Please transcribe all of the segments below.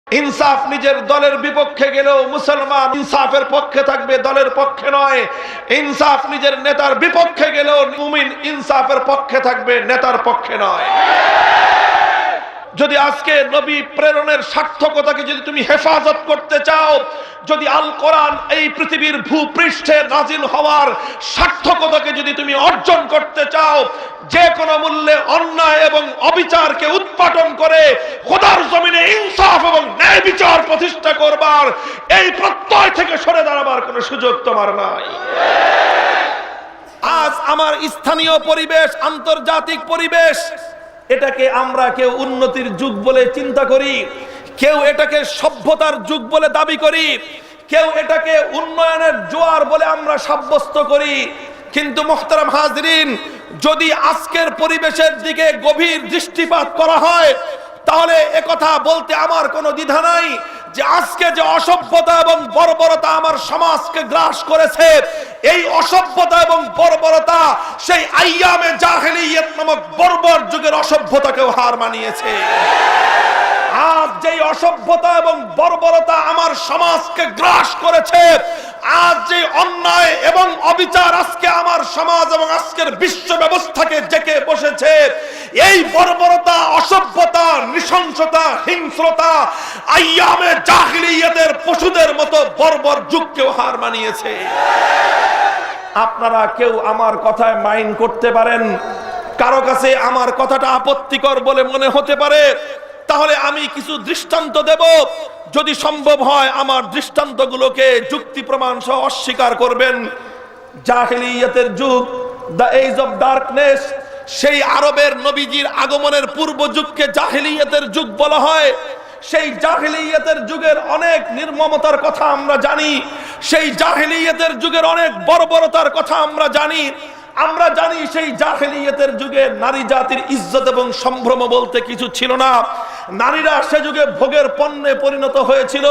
ইনসাফ নিজের দলের বিপক্ষে গেলেও মুসলমান ইনসাফের পক্ষে থাকবে, দলের পক্ষে নয়। ইনসাফ নিজের নেতার বিপক্ষে গেলেও মুমিন ইনসাফের পক্ষে থাকবে, নেতার পক্ষে নয়। যদি আজকে নবী প্রেরণের সার্থকতাকে যদি তুমি হেফাজত করতে চাও, যদি আল কোরআন এই পৃথিবীর ভূপৃষ্ঠে নাজিল হওয়ার সার্থকতাকে যদি তুমি অর্জন করতে চাও, যে কোনো মূল্যে অন্যায় এবং অবিচারকে উৎপাটন করে খোদার জমিনে ইনসাফ এবং ন্যায় বিচার প্রতিষ্ঠা করবার এই প্রত্যয় থেকে সরে দাঁড়াবার কোনো সুযোগ তোমার নাই। আজ আমার স্থানীয় পরিবেশ, আন্তর্জাতিক পরিবেশ, এটাকে আমরা কেউ উন্নতির যুগ বলে চিন্তা করি, কেউ এটাকে সভ্যতার যুগ বলে দাবি করি, কেউ এটাকে উন্নয়নের জোয়ার বলে আমরা সাব্যস্ত করি। কিন্তু মুহতারাম হাজরিন, যদি আজকের পরিবেশের দিকে গভীর দৃষ্টিপাত করা হয়, তাহলে একথা বলতে আমার কোনো দ্বিধা নাই যে আজকে যে অসভ্যতা এবং বর্বরতা আমার সমাজকে গ্রাস করেছে, এই অসভ্যতা এবং বর্বরতা সেই আইয়ামে জাহেলিয়ত নামক বর্বর যুগের অসভ্যতাকেও হার মানিয়েছে। আজ যেই অসভ্যতা এবং বর্বরতা আমার সমাজকে গ্রাস করেছে, আজ যে অন্যায় এবং অবিচার আজকে আমার সমাজ এবং আজকের বিশ্ব ব্যবস্থাকে জেঁকে বসেছে, এই বর্বরতা, অসভ্যতা, নৃশংসতা, হিংস্রতা আইয়ামে জাহিলিয়াতের পশুদের মতো বর্বর যুগকেও হার মানিয়েছে। আপনারা কেউ আমার কথায় মাইন্ড করতে পারেন, কারো কাছে আমার কথাটা আপত্তিকর বলে মনে হতে পারে, তাহলে আমি কিছু দৃষ্টান্ত দেব। যদি সম্ভব হয় আমার দৃষ্টান্তগুলোকে যুক্তি প্রমাণ সহ অস্বীকার করবেন। জাহেলিয়াতের যুগ, দ্য এজ অফ ডার্কনেস, সেই আরবের নবীজির আগমনের পূর্ব যুগকে জাহেলিয়াতের যুগ বলা হয়। সেই জাহেলিয়াতের যুগের অনেক নির্মমতার কথা আমরা জানি, সেই জাহেলিয়াতের যুগের অনেক বর্বরতার কথা আমরা জানি। আমরা জানি সেই জাহেলিয়াতের যুগে নারী জাতির ইজ্জত এবং সম্ভ্রম বলতে কিছু ছিল না। নারীরা সে যুগে ভোগের পণ্যে পরিণত হয়েছিল।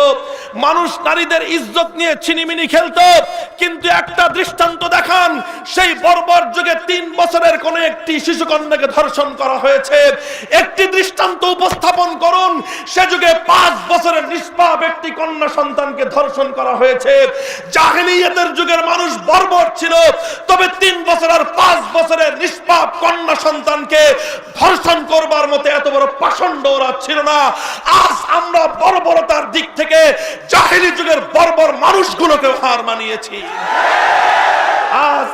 মানুষ নারীদের ইজ্জত নিয়ে ছিনিমিনি খেলতো। কিন্তু একটা দৃষ্টান্ত দেখান, সেই বর্বর যুগে 3 বছরের কোন একটি শিশুকন্যাকে ধর্ষণ করা হয়েছে। একটি দৃষ্টান্ত উপস্থাপন করুন, সে যুগে 5 বছরের নিষ্পাপ একটি কন্যা সন্তানকে ধর্ষণ করা হয়েছে। জাহেলিয়াতের যুগের মানুষ বর্বর ছিল, তবে 3 বছর আর 5 বছরের নিষ্পাপ কন্যা সন্তানকে ধর্ষণ করবার মতো এত বড় পাষণ্ড ওরা ছিল না। আজ আমরা বর্বরতার দিক থেকে জাহেলি যুগের বর্বর মানুষগুলোকে হার মানিয়েছি। আজ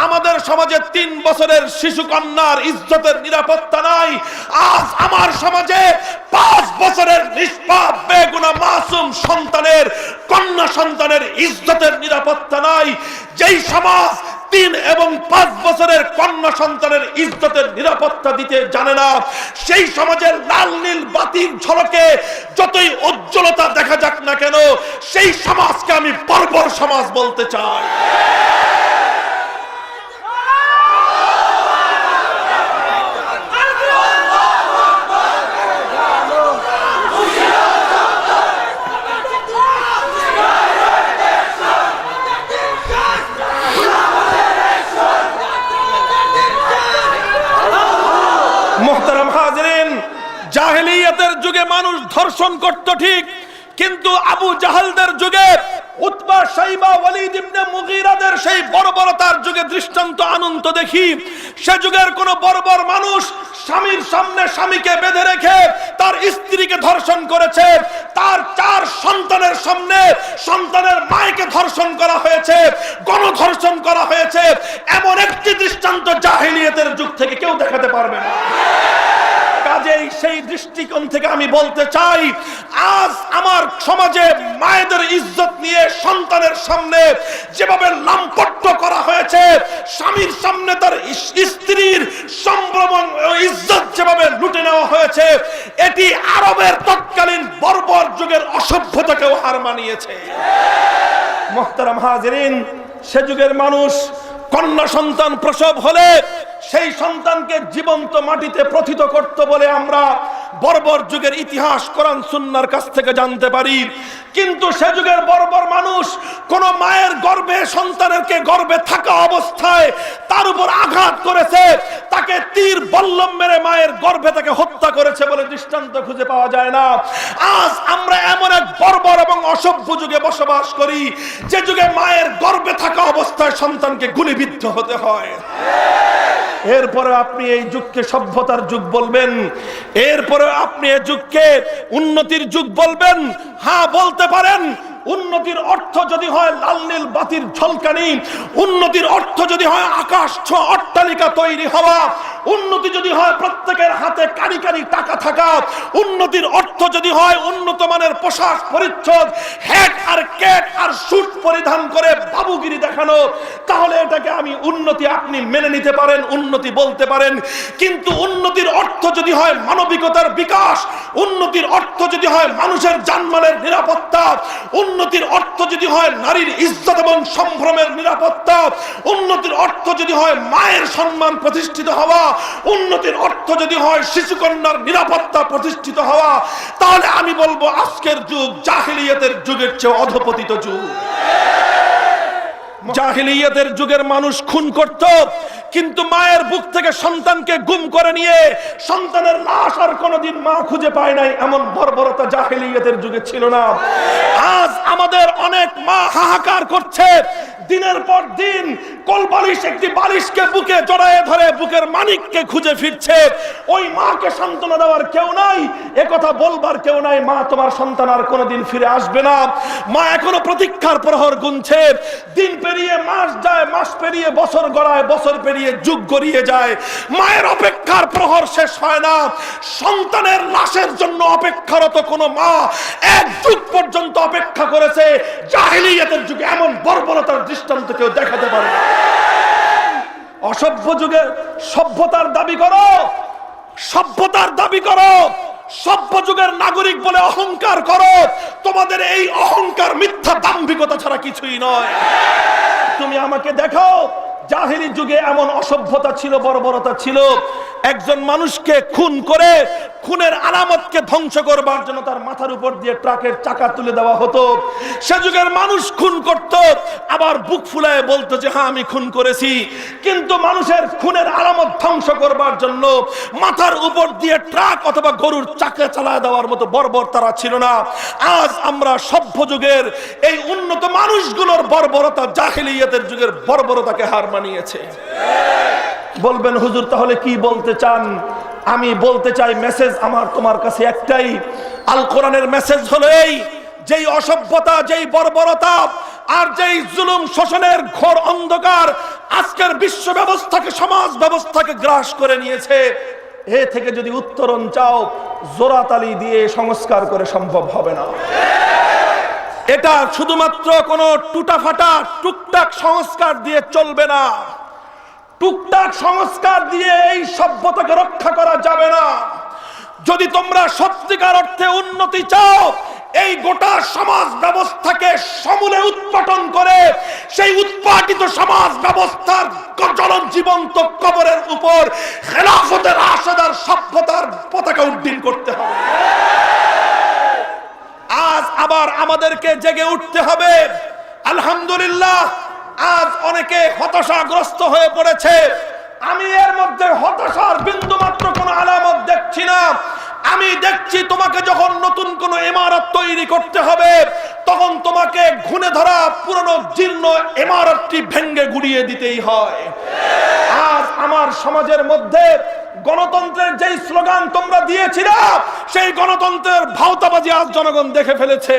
আমাদের সমাজে 3 বছরের শিশু কন্যার ইজ্জতের নিরাপত্তা নাই। আজ আমার সমাজে 5 বছরের নিষ্পাপ বেগুনা মাসুম সন্তানের, কন্যা সন্তানের ইজ্জতের নিরাপত্তা নাই। যেই সমাজ 3 এবং 5 বছরের কন্যা সন্তানের ইজ্জতের নিরাপত্তা দিতে জানে না, সেই সমাজের লাল নীল বাতির ঝলকে যতই উজ্জ্বলতা দেখা যাক না কেন, সেই সমাজকে আমি বর্বর সমাজ বলতে চাই। মুহতারাম হাজরিন, জাহেলিয়াতের যুগে মানুষ ধর্ষণ করত ঠিক, কিন্তু আবু জাহালদের যুগে, উতবা, শাইবা, ওয়ালিদ ইবনে মুগীরাদের সেই বর্বরতার যুগে দৃষ্টান্ত আনন্ত দেখি। সে যুগের কোন বর্বর মানুষ স্বামীর সামনে স্বামীকে বেঁধে রেখে তার স্ত্রীকে ধর্ষণ করেছে। তার 4 সন্তানের সামনে সন্তানের মায়েকে ধর্ষণ করা হয়েছে, গণধর্ষণ করা হয়েছে। এমন একটি দৃষ্টান্ত জাহেলিয়াতের যুগ থেকে কেউ দেখাতে পারবে না। কাজেই সেই দৃষ্টিকোণ থেকে আমি বলতে চাই, আজ আমার সমাজে মায়েদের ইজ্জত নিয়ে সন্তানের সামনে যেভাবে লাম্পট্য করা হয়েছে, স্বামীর সামনে তার স্ত্রীর সম্ভ্রম ইজ্জত যেভাবে লুটে নেওয়া হয়েছে, এটি আরবের তৎকালীন বর্বর যুগের অসভ্যতাকেও হার মানিয়েছে। মুহতারাম হাজরিন, সে যুগের মানুষ কন্যা সন্তান প্রসব হলে সেই সন্তানকে জীবন্ত মাটিতে প্রথিত করত বলে আমরা বর্বর যুগের ইতিহাস কোরআন সুন্নাহর কাছ থেকে জানতে পারি। কিন্তু সে যুগের বর্বর মানুষ কোন মায়ের গর্ভে সন্তানকে গর্ভে থাকা অবস্থায় তার উপর আঘাত করেছে, তাকে তীর বল্লম মেরে মায়ের গর্ভে তাকে হত্যা করেছে বলে দৃষ্টান্ত খুঁজে পাওয়া যায় না। আজ আমরা এমন এক বর্বর এবং অসভ্য যুগে বসবাস করি যে যুগে মায়ের গর্ভে থাকা অবস্থায় সন্তানকে গুলিবিদ্ধ হতে হয়। এরপরে আপনি এই যুগকে সভ্যতার যুগ বলবেন, এরপরে আপনি এই যুগকে উন্নতির যুগ বলবেন। হ্যাঁ, বলতে পারেন। উন্নতির অর্থ যদি হয় লাল নীল বাতির ঝলকানি, উন্নতির অর্থ যদি হয় আকাশ ছোঁয়া অট্টালিকা তৈরি হওয়া, উন্নতি যদি হয় প্রত্যেকের হাতে কারি কারি টাকা থাকা, উন্নতির অর্থ যদি হয় উন্নত মানের পোশাক পরিচ্ছদ, হ্যাট আর ক্যাট আর স্যুট পরিধান করে বাবুগিরি দেখানো, তাহলে এটাকে আমি উন্নতি আপনি মেনে নিতে পারেন, উন্নতি বলতে পারেন। কিন্তু উন্নতির অর্থ যদি হয় মানবিকতার বিকাশ, উন্নতির অর্থ যদি হয় মানুষের জানমালের নিরাপত্তা, উন্নতির অর্থ যদি হয় নারীর ইজ্জত এবং সম্ভ্রমের নিরাপত্তা, উন্নতির অর্থ যদি হয় মায়ের সম্মান প্রতিষ্ঠিত হওয়া, উন্নতির অর্থ যদি হয় শিশুকন্যার নিরাপত্তা প্রতিষ্ঠিত হওয়া, তাহলে আমি বলবো আজকের যুগ জাহিলিয়াতের যুগের চেয়ে অধপতিত যুগ। জাহিলিয়াতের যুগের মানুষ খুন করত, কিন্তু মায়ের বুক থেকে সন্তানকে গুম করে নিয়ে সন্তানের লাশ আর কোনোদিন মা খুঁজে পায় নাই, এমন বর্বরতা জাহিলিয়াতের যুগে ছিল না। আজ আমাদের অনেক মা হাহাকার করছে, দিনের পর দিন কোলবালিশ একটি বালিশকে বুকে জড়ায়ে ধরে বুকের মানিককে খুঁজে ফিরছে। ওই মাকে সান্ত্বনা দেওয়ার কেউ নাই, একথা বলবার কেউ নাই, মা তোমার সন্তান আর কোনোদিন ফিরে আসবে না। মা এখনো প্রতীক্ষার প্রহর গুনছে। দিন পেরিয়ে মাস যায়, মাস পেরিয়ে বছর গড়ায়, বছর পেরিয়ে যুগ গড়িয়ে যায়, মায়ের অপেক্ষার প্রহর শেষ হয় না। সন্তানের লাশের জন্য অপেক্ষারত কোন মা এক যুগ পর্যন্ত অপেক্ষা করেছে। জাহিলিয়াতের যুগে এমন বর্বরতার দৃষ্টান্ত কেউ দেখাতে পারে না। অসভ্য যুগে সভ্যতার দাবি করো, সভ্যতার দাবি করো, সভ্য যুগের নাগরিক বলে অহংকার করো। তোমাদের এই অহংকার মিথ্যা দাম্ভিকতা ছাড়া কিছুই নয়। তুমি আমাকে দেখো, জাহিলি যুগে এমন অসভ্যতা ছিল, বর্বরতা ছিল। একজন মানুষকে খুন করে খুনের আলামতকে ধ্বংস করবার জন্য তার মাথার উপর দিয়ে ট্রাকের চাকা তুলে দেওয়া হতো। সে যুগের মানুষ খুন করত, আবার বুক ফুলায় বলতো যে হ্যাঁ আমি খুন করেছি। কিন্তু মানুষের খুনের আলামত ধ্বংস করবার জন্য মাথার উপর দিয়ে ট্রাক অথবা গরুর চাকা চালায় দেওয়ার মতো বর্বর তারা ছিল না। আজ আমরা সভ্য যুগের এই উন্নত মানুষগুলোর বর্বরতা জাহিলিয়াতের যুগের বর্বরতাকে হার মানিয়েছে। বলবেন হুজুর তাহলে কি বলতে চান? আমি বলতে চাই মেসেজ আমার তোমার কাছে একটাই। আল কোরআনের মেসেজ হলো এই, যেই অসভ্যতা, যেই বর্বরতা আর যেই জুলুম শোষণের ঘোর অন্ধকার আজকের বিশ্ব ব্যবস্থাকে, সমাজ ব্যবস্থাকে গ্রাস করে নিয়েছে, এ থেকে যদি উত্তরণ চাও জোরাতালি দিয়ে সংস্কার করে সম্ভব হবে না। এটা শুধুমাত্র কোনো টুটাফাটা টুকটাক সংস্কার দিয়ে চলবে না। টুকটাক সংস্কার দিয়ে এই সভ্যতাকে রক্ষা করা যাবে না। যদি তোমরা সত্যিকার অর্থে উন্নতি চাও, এই গোটা সমাজ ব্যবস্থাকে সমূলে উৎপাটন করে সেই উৎপাটিত সমাজ ব্যবস্থার জীবন্ত কবরের উপর খেলাফতের আশাদার সভ্যতার পতাকা উড্ডীন করতে হবে। আজ আবার আমাদেরকে জেগে উঠতে হবে। আলহামদুলিল্লাহ, আজ অনেকে হতাশাগ্রস্ত হয়ে পড়েছে। আমি এর মধ্যে হতাশার বিন্দু মাত্র কোনো আলামত দেখছি না। আমি দেখছি তোমাকে যখন নতুন কোনো ইমারত তৈরি করতে হবে, তখন তোমাকে ঘুণে ধরা পুরনো জীর্ণ ইমারতটি ভেঙে গুড়িয়ে দিতেই হয়। আজ আমার সমাজের মধ্যে গণতন্ত্রের যেই স্লোগান তোমরা দিয়েছিলে, সেই গণতন্ত্রের ভাওতাবাজি আজ জনগণ দেখে ফেলেছে।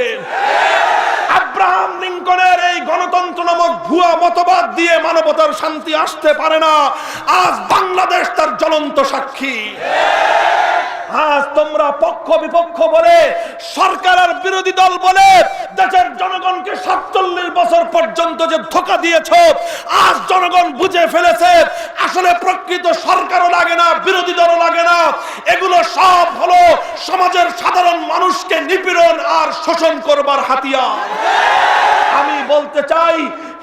আব্রাহাম লিঙ্কনের এই গণতন্ত্র নামক ভুয়া মতবাদ দিয়ে মানবতার শান্তি আসতে পারে না। আজ বাংলাদেশ তার জ্বলন্ত সাক্ষী। আজ তোমরা পক্ষ বিপক্ষ বলে, সরকার আর বিরোধী দল বলে দেশের জনগণকে 47 বছর পর্যন্ত যে ধোঁকা দিয়েছ, আজ জনগণ বুঝে ফেলেছে আসলে প্রকৃত সরকারও লাগে না, বিরোধী দলও লাগে না। এগুলো সব হলো সমাজের সাধারণ মানুষকে নিপীড়ন আর শোষণ করবার হাতিয়ার। আমি বলতে চাই,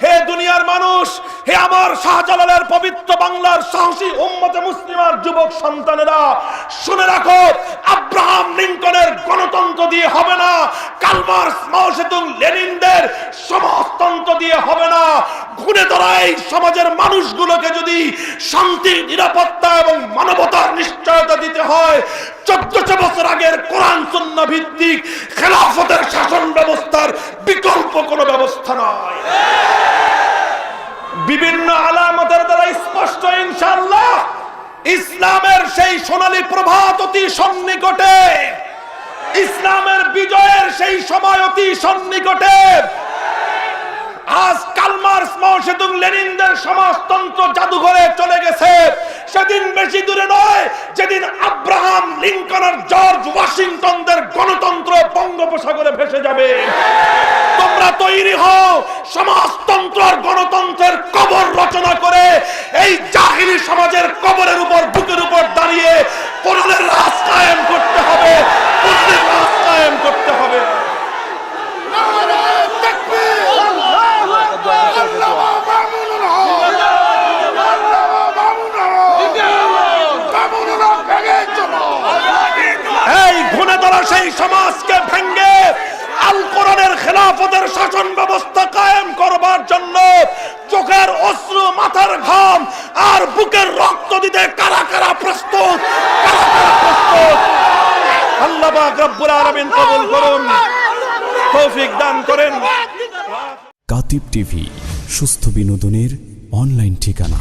হে দুনিয়ার মানুষ, হে আমার শাহজালালের পবিত্র বাংলার সাহসী উম্মতে মুসলিমার যুবক সন্তানেরা, শুনে রাখো, আব্রাহাম লিঙ্কনের গণতন্ত্র দিয়ে হবে না, কার্ল মার্কস, মাও সেতুং, লেনিনদের সমাজতন্ত্র দিয়ে হবে না। ঘুরে ধরা এই সমাজের মানুষগুলোকে যদি শান্তি, নিরাপত্তা এবং মানবতার নিশ্চয়তা দিতে হয়, 1400 বছর আগের কোরআন সুন্নাহ ভিত্তিক খেলাফতের শাসন ব্যবস্থার বিকল্প কোনো ব্যবস্থা নয়। বিভিন্ন আলামতের দ্বারা স্পষ্ট ইনশাআল্লাহ ইসলামের সেই সোনালী প্রভাত অতি সন্নিকটে, ইসলামের বিজয়ের সেই সময় অতি সন্নিকটে। আজ কার্ল মার্কস, মাও সেতুং, লেনিনদের সমাজতন্ত্র জাদুঘরে চলে গেছে, সেদিন বেশি দূরে নয় যেদিন আব্রাহাম লিঙ্কন আর জর্জ ওয়াশিংটনদের গণতন্ত্র বঙ্গোপসাগরে ভেসে যাবে। তোমরা তৈরি হও সমাজতন্ত্র আর গণতন্ত্রের কবর রচনা করে এই জাহিলি সমাজের কবরের উপর, বুকের উপর দাঁড়িয়ে কোরআনের রাজ কায়েম করতে হবে, কোরআনের রাজ কায়েম করতে হবে। এই ঘুণে ধরা সেই সমাজকে ভেঙ্গে আল কোরআনের খেলাফতের শাসন ব্যবস্থা কায়েম করবার জন্য চোখের অশ্রু, মাথার ঘাম আর বুকের রক্ত দিতে কারা কারা প্রস্তুত, কারা কারা প্রস্তুত। আল্লাহ পাক রব্বুল আলামিন কবুল করুন, তৌফিক দান করেন। কাতিব টিভি, সুস্থ বিনোদনের অনলাইন ঠিকানা।